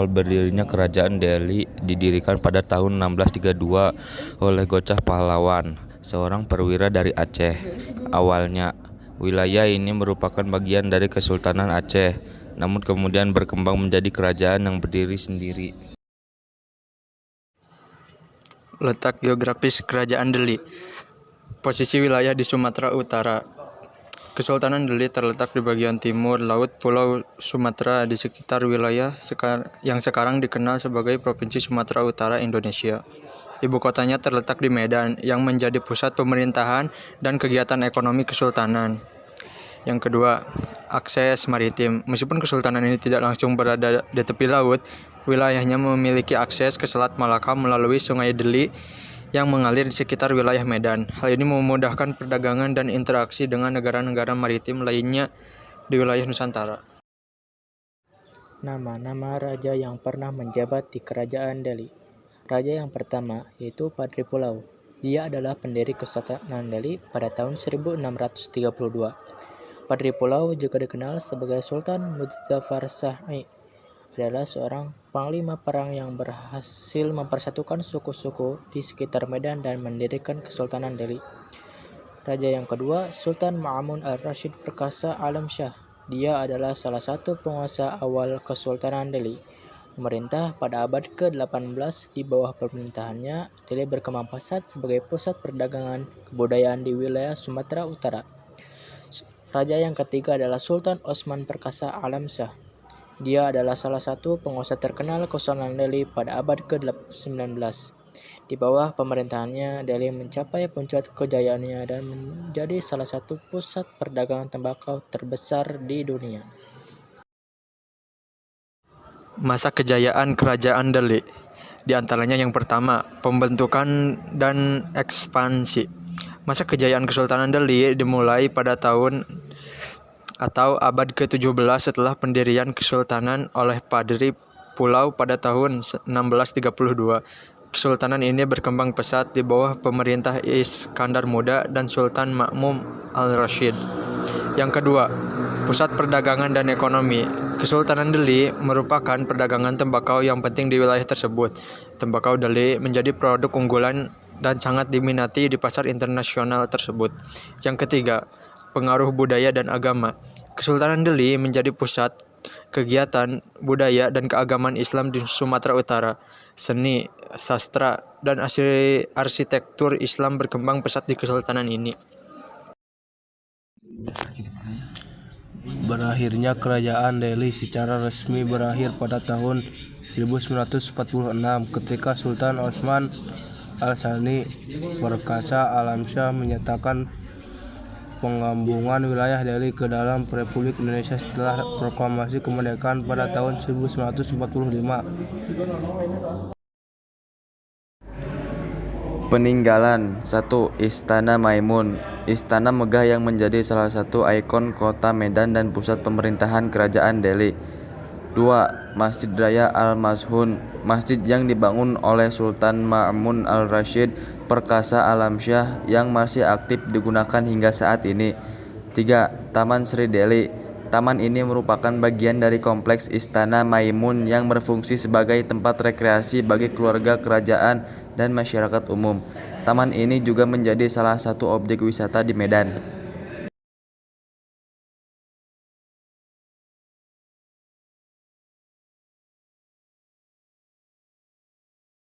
awal berdirinya Kerajaan Delhi didirikan pada tahun 1632 oleh Gocah Pahlawan, seorang perwira dari Aceh. Awalnya, wilayah ini merupakan bagian dari Kesultanan Aceh, namun kemudian berkembang menjadi kerajaan yang berdiri sendiri. Letak geografis Kerajaan Delhi. Posisi wilayah di Sumatera Utara. Kesultanan Delhi terletak di bagian timur laut Pulau Sumatera di sekitar wilayah yang sekarang dikenal sebagai Provinsi Sumatera Utara, Indonesia. Ibu kotanya terletak di Medan, yang menjadi pusat pemerintahan dan kegiatan ekonomi kesultanan. Yang kedua, akses maritim. Meskipun kesultanan ini tidak langsung berada di tepi laut, wilayahnya memiliki akses ke Selat Malaka melalui Sungai Delhi yang mengalir di sekitar wilayah Medan. Hal ini memudahkan perdagangan dan interaksi dengan negara-negara maritim lainnya di wilayah Nusantara. Nama-nama raja yang pernah menjabat di Kerajaan Delhi. Raja yang pertama yaitu Padri Pulau. Dia adalah pendiri Kesultanan Delhi pada tahun 1632. Padri Pulau juga dikenal sebagai Sultan Muzaffar Shah adalah seorang panglima perang yang berhasil mempersatukan suku-suku di sekitar Medan dan mendirikan Kesultanan Delhi. Raja yang kedua, Sultan Ma'mun al-Rashid Perkasa Alam Shah. Dia adalah salah satu penguasa awal Kesultanan Delhi. Memerintah pada abad ke-18. Di bawah pemerintahannya, Delhi berkembang pesat sebagai pusat perdagangan kebudayaan di wilayah Sumatera Utara. Raja yang ketiga adalah Sultan Osman Perkasa Alam Shah. Dia adalah salah satu penguasa terkenal Kesultanan Delhi pada abad ke-19. Di bawah pemerintahannya, Delhi mencapai puncak kejayaannya dan menjadi salah satu pusat perdagangan tembakau terbesar di dunia. Masa kejayaan Kerajaan Delhi. Di antaranya yang pertama, pembentukan dan ekspansi. Masa kejayaan Kesultanan Delhi dimulai pada tahun atau abad ke-17 setelah pendirian Kesultanan oleh Padri Pulau pada tahun 1632. Kesultanan ini berkembang pesat di bawah pemerintah Iskandar Muda dan Sultan Ma'mun al-Rashid. Yang kedua, pusat perdagangan dan ekonomi. Kesultanan Delhi merupakan perdagangan tembakau yang penting di wilayah tersebut. Tembakau Delhi menjadi produk unggulan dan sangat diminati di pasar internasional tersebut. Yang ketiga, pengaruh budaya dan agama. Kesultanan Delhi menjadi pusat kegiatan budaya dan keagamaan Islam di Sumatera Utara. Seni, sastra, dan arsitektur Islam berkembang pesat di kesultanan ini. Berakhirnya Kerajaan Delhi secara resmi berakhir pada tahun 1946 ketika Sultan Osman Al-Sani Perkasa Alam Shah menyatakan penggabungan wilayah Delhi ke dalam Republik Indonesia setelah proklamasi kemerdekaan pada tahun 1945. Peninggalan 1. Istana Maimun. Istana megah yang menjadi salah satu ikon kota Medan dan pusat pemerintahan Kerajaan Delhi. 2. Masjid Raya Al-Mashun. Masjid yang dibangun oleh Sultan Ma'mun al-Rashid Perkasa Alam Shah yang masih aktif digunakan hingga saat ini. 3. Taman Sri Delhi. Taman ini merupakan bagian dari kompleks Istana Maimun yang berfungsi sebagai tempat rekreasi bagi keluarga kerajaan dan masyarakat umum. Taman ini juga menjadi salah satu objek wisata di Medan.